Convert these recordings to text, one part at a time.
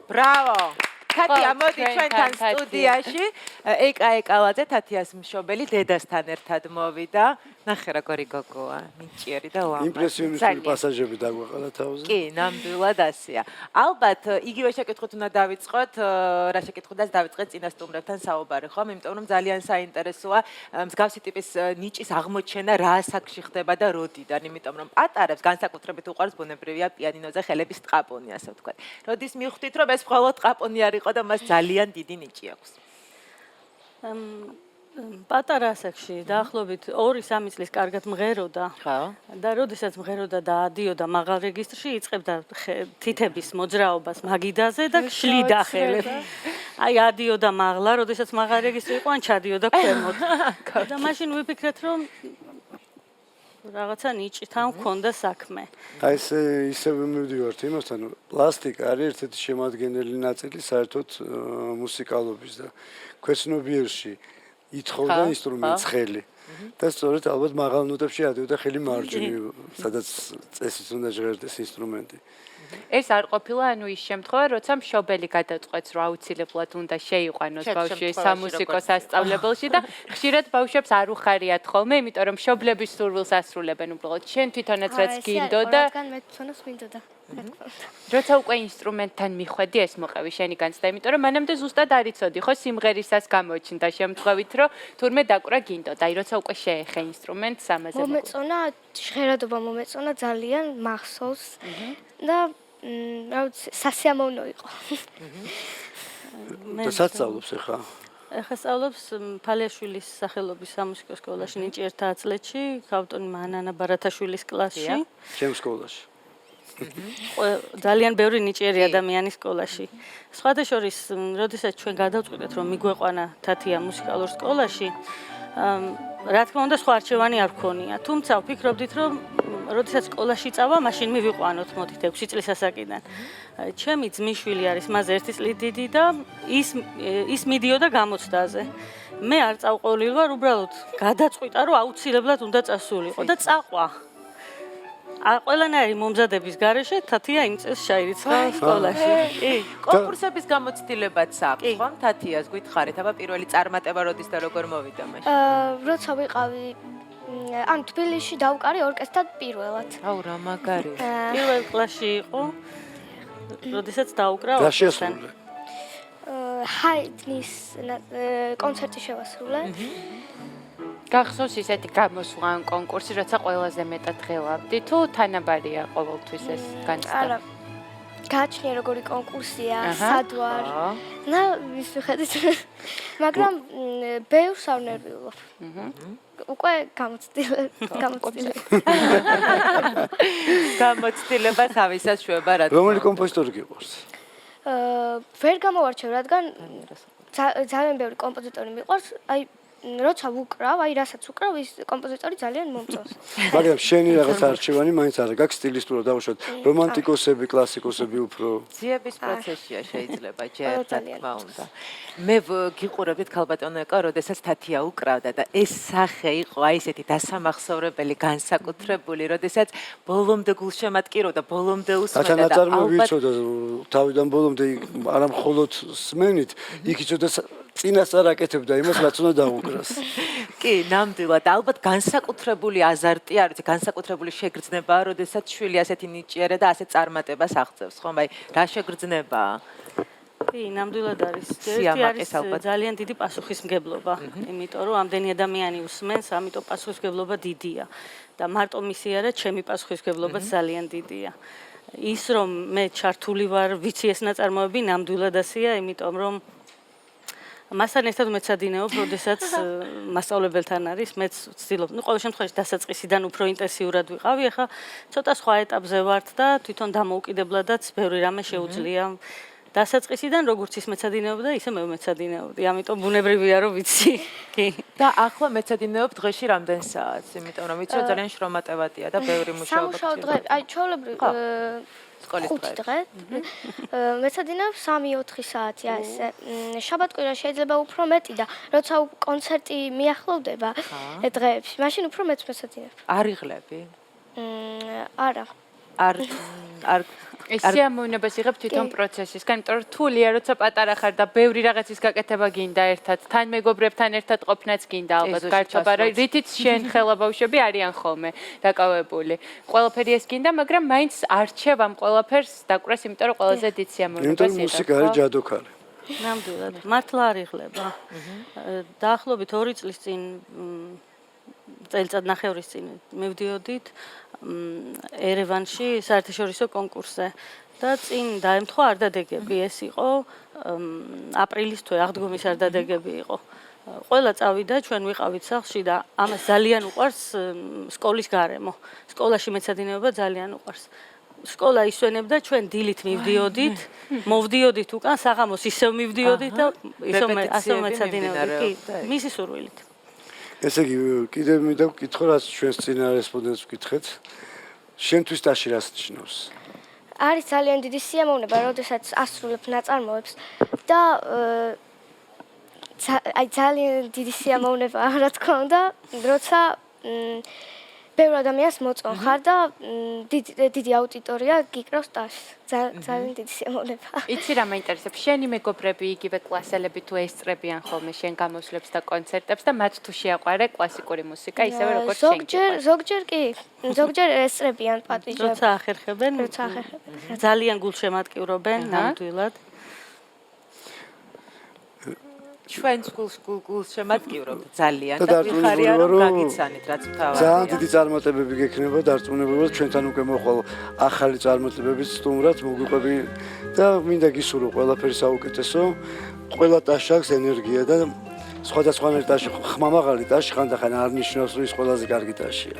Bravo. Tati, მოდი ჩვენთან სტუდიაში ეკა-ეკალაძე თათიას მშობელი დედასთან ერთად მოვიდა. ნახე როგორი გოგოა, ნიჭიერი და ლამაზი. იმპრესიონისტული პასაჟები დაგვაყარა თავზე. კი, ნამდვილად ასეა. ალბათ იგივე შეკითხვით უნდა დავიწყოთ, რა შეკითხვიდაც დავიწყეთ წინასწარმეტყველთან საუბარი, ხომ? იმიტომ რომ ძალიან საინტერესოა მსგავსი ტიპის ნიჭის აღმოჩენა რა ასაკში ხდება და როდიდან, იმიტომ რომ პატარებს განსაკუთრებით უყვარს ბუნებრივია პიანინოზე ხელების ტყაპონი, ასე ვთქვათ. როდის მივხვდით რომ ეს მხოლოდ ტყაპონი არ იყო და მას ძალიან დიდი ნიჭი აქვს. პატარა ასაკში დაახლოებით 2-3 წლის კარგად მღეროდა. ხო. და როდესაც მღეროდა და ადიოდა მაღალ რეგისტრში, იწყებდა თითების მოძრაობას მაგიდაზე და შლიდა ხელებს. აი ადიოდა მაღლა, როდესაც მაღალ რეგისტრი იყო, ან ჩადიოდა ქვემოთ. და მაშინ ვიფიქრეთ, რომ რაღაცა ნიჭთან მქონდა საქმე. აი ეს ისევ მივდივართ იმასთან, პლასტიკა არის ერთ-ერთი შემადგენელი ნაწილი საერთოდ მუსიკალობის და ქვეცნობიერში ითხოვდა ინსტრუმენტს ხელი. და სწორედ ალბათ მაღალ ნოტებში ადიოდა ხელი მარჯვნივ, სადაც წესით უნდა ჟღერდეს ინსტრუმენტი. ეს არ ყოფილა ანუ ის შემთხვევა, როცა მშობელი გადაწყვეტს, რომ აუცილებლად უნდა შეიყვანოს ბავშვი სამუსიკო სასწავლებელში და ხშირად ბავშვებს არ უხარიათ ხოლმე, იმიტომ რომ მშობლების სურვილს ასრულებენ უბრალოდ. შენ თვითონაც რაც გინდოდა. რადგან მე თვითონაც მინდოდა. როცა უკვე ინსტრუმენტთან მიხვედი ეს მოყევი შენი განცდა, იმიტომ რომ მანამდე ზუსტად არ იცოდი, ხო, სიმღერისას გამოჩნდა შემთხვევით, რომ თურმე დაკვრა გინდოდა. აი როცა უკვე შეეხე ინსტრუმენტს ამაზე მომეწონა, ჟღერადობა მომეწონა ძალიან მახსოვს და რა ვიცი, სასიამოვნო იყო. და სასწავლობს ახლა. ახლა სწავლობს ფალიაშვილის სახელობის სამუსიკო სკოლაში ნიჭი ერთ ათწლედში, ქავტონი მანანა ბარათაშვილის კლასში. ჩემ სკოლაში. ძალიან ბევრი ნიჭიერი ადამიანის სკოლაში. სხვადასხვა, როდესაც ჩვენ გადავწყვიტეთ, რომ მიგვეყვანა თათია მუსიკალურ სკოლაში, რა თქმა უნდა, სხვა არჩევანი არ გქონია. თუმცა ვფიქრობდით, რომ როდესაც სკოლაში წავა, მაშინ მივიყვანოთ, მოდით 6 წლის ასაკიდან. ჩემი ძმისშვილი არის მასზე 1 წლით დიდი და ის მიდიოდა გამოცდაზე. მე არ წავყოლილი ვარ, უბრალოდ გადაწყვიტა, რომ აუცილებლად უნდა წასულიყო და წაყვა. ყველანაირი მომზადების გარეშე თათია იმ წელს ჩაირიცხა სკოლაში. კი. კონკურსების გამოცდილებაც აქვს, ხომ? თათიას გითხარით, აბა პირველი წარმატება როდის და როგორ მოვიდა მაშინ? როცა ვიყავი ან თბილისში დავკარი ორკესტრად პირველად. აუ რა მაგარი. პირველ კლასში იყო, როდესაც დაუკრა და ორკესტრთან. შესრულე. ჰაიდნის კონცერტი შევასრულე. გახსოვს ისეთი გამოსვლა ან კონკურსი, როცა ყველაზე მეტად ღელავდი, თუ თანაბარია ყოველთვის ეს განცდა? არა. გააჩნია როგორი კონკურსია, სად ვარ. და ის ვხედით. მაგრამ ბევრს არ ნერვიულობ. უკვე გამოცდილება თავისას შვება რა თქმა უნდა. რომელი კომპოზიტორი გიყვარს? ვერ გამოვარჩევ, რადგან ძალიან ბევრი კომპოზიტორი მიყვარს. აი როცა ვუკრავ, აი რასაც ვუკრავ, ის კომპოზიტორი ძალიან მომწონს. მაგრამ შენი რაღაც არჩევანი მაინც არა, გაქვს სტილისტურად დავუშვათ, რომანტიკოსები, კლასიკოსები უფრო. ძიების პროცესია შეიძლება ჯერ რა თქმა უნდა. მე გიყურებდით ქალბატონო ეკა, როდესაც თათია უკრავდა და ეს სახე იყო აი ესეთი დასამახსოვრებელი, განსაკუთრებული, როდესაც ბოლომდე გულშემატკივრობდა, ბოლომდე უსმენდა და ალბათ ვიცოდა თავიდან ბოლომდე არა მხოლოდ სმენით, იქ იცოდა წინასწარ აკეთებდა იმას, რაც უნდა დაუკრას. კი, ნამდვილად, ალბათ განსაკუთრებული აზარტი არის, განსაკუთრებული შეგრძნებაა, როდესაც შვილი ასეთი ნიჭიერა და ასეთ წარმატებას აღწევს, ხომ? აი, რა შეგრძნებაა? კი, ნამდვილად არის. ერთი არის ძალიან დიდი პასუხისმგებლობა, იმიტომ რომ ამდენი ადამიანი უსმენს, ამიტომ პასუხისმგებლობა დიდია. და მარტო მისი არა, ჩემი პასუხისმგებლობაც ძალიან დიდია. ის რომ მე ჩართული ვარ, ვიცი ეს ნაწარმოები, ნამდვილად ასეა, იმიტომ რომ მასთან ერთად მეცადინეობ, როდესაც მასწავლებელთან არის, მეც ვცდილობ. ყოველ შემთხვევაში დასაწყისიდან უფრო ინტენსიურად ვიყავი, ახლა ცოტა სხვა ეტაპზე ვართ და თვითონ დამოუკიდებლადაც ბევრი რამე შეუძლია. დასაწყისიდან როგორც ის მეცადინეობდა, ისე მე მეცადინეობდი. ამიტომ ბუნებრივია რომ ვიცი. კი. და ახლა მეცადინეობ დღეში რამდენ საათს, იმიტომ რომ ვიცი რომ ძალიან შრომატევადია და ბევრი მუშაობა. სამუშაო დღე, აი ჩვეულებრივ სკოლის დღე. მეცადინეობ 3-4 საათი ასე. შაბათ-კვირა შეიძლება უფრო მეტი და როცა კონცერტი მიახლოვდება დღეებში, მაშინ უფრო მეც მეცადინეობ. არ იღლები? არა. არ ეს სიამოვნებას იღებ თვითონ პროცესისგან, იმიტომ რომ რთულია, როცა პატარა ხარ და ბევრი რაღაცის გაკეთება გინდა ერთად, თან მეგობრებთან ერთად ყოფნაც გინდა ალბათ გართობა, რითიც შენ ხელა ბავშვები არიან ხოლმე დაკავებული. ყველაფერი ეს გინდა, მაგრამ მაინც არჩევ ამ ყველაფერს დაკვრას, იმიტომ რომ ყველაზე დიდ სიამოვნებას იღებ. იმიტომ მუსიკა არის ჯადოქარი. ნამდვილად, მართლა არ იღლება. დაახლოებით 2 წლის წინ წელიწადნახევრის წინ მივდიოდით ერევანში საერთაშორისო კონკურსზე და წინ დაემთხვა არდადეგები, ეს იყო აპრილის თვე, აღდგომის არდადეგები იყო. ყველა წავიდა, ჩვენ ვიყავით სახლში და ამას ძალიან უყვარს სკოლის გარემო. სკოლაში მეცადინეობა ძალიან უყვარს. სკოლა ისვენებდა, ჩვენ დილით მივდიოდით, მოვდიოდით უკან საღამოს ისევ მივდიოდით და ისევ მეცადინეობდით, მისი სურვილით. ესე იგი, კიდევ მინდა ვკითხო, რაც ჩვენს წინა რესპონდენტს ვკითხეთ. შენთვის ტაში რას ნიშნავს? არის ძალიან დიდი სიამოვნება, როდესაც ასრულებ ნაწარმოებს და აი ძალიან დიდი სიამოვნება, რა თქმა უნდა, როცა ბევრ ადამიანს მოწონ ხარ და დიდი აუდიტორია გიკრავს ტაშს. ძალიან დიდი სიამოვნება. იცი რა მაინტერესებს? შენი მეგობრები იგივე კლასელები თუ ესწრებიან ხოლმე შენ გამოსვლებს და კონცერტებს და მათ თუ შეაყვარე კლასიკური მუსიკა, ისევე როგორც შენ. ზოგჯერ კი, ზოგჯერ ესწრებიან პატიჟებს. როცა ახერხებენ, ძალიან გულშემატკივრობენ, ნამდვილად. ჩვენს გულს შემატკივრობთ ძალიან და ვიხარია რომ გაგიცანით რაც მთავარია. ძალიან დიდი წარმატებები გექნება დარწმუნებულად ჩვენთან უკვე მოხვალ ახალი წარმატებები სტუმრად მოგვიყვები და მინდა გისურვო ყველაფერი საუკეთესო. ყველა ტაში აქვს ენერგია და სხვადასხვანაირი ტაში ხმამაღალი ტაში ხანდახან არ ნიშნავს რომ ის ყველაზე კარგი ტაშია.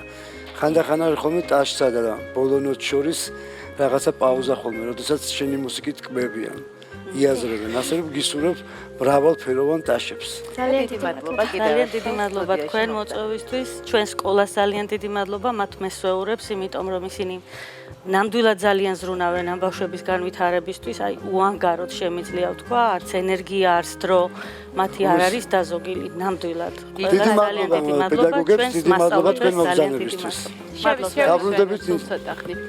ხანდახან არის ხოლმე ტაშსა და ბოლო ნოტს შორის რაღაცა პაუზა ხოლმე, როდესაც შენი მუსიკით კბებიან. იაზრებენ, ასე რომ გისურვებ მრავალფეროვან ტაშებს. ძალიან დიდი მადლობა. ძალიან დიდი მადლობა თქვენ მოწვევისთვის. ჩვენ სკოლას ძალიან დიდი მადლობა მათ მესვეურებს, იმიტომ რომ ისინი ნამდვილად ძალიან ზრუნავენ ამ ბავშვების განვითარებისთვის. აი უანგაროდ შემიძლია ვთქვა, არც ენერგია, არც დრო მათი არ არის დაზოგილი, ნამდვილად. დიდი მადლობა პედაგოგებს, დიდი მადლობა თქვენ მოგზაურობისთვის. შევისწავლეთ ცოტა ხნით.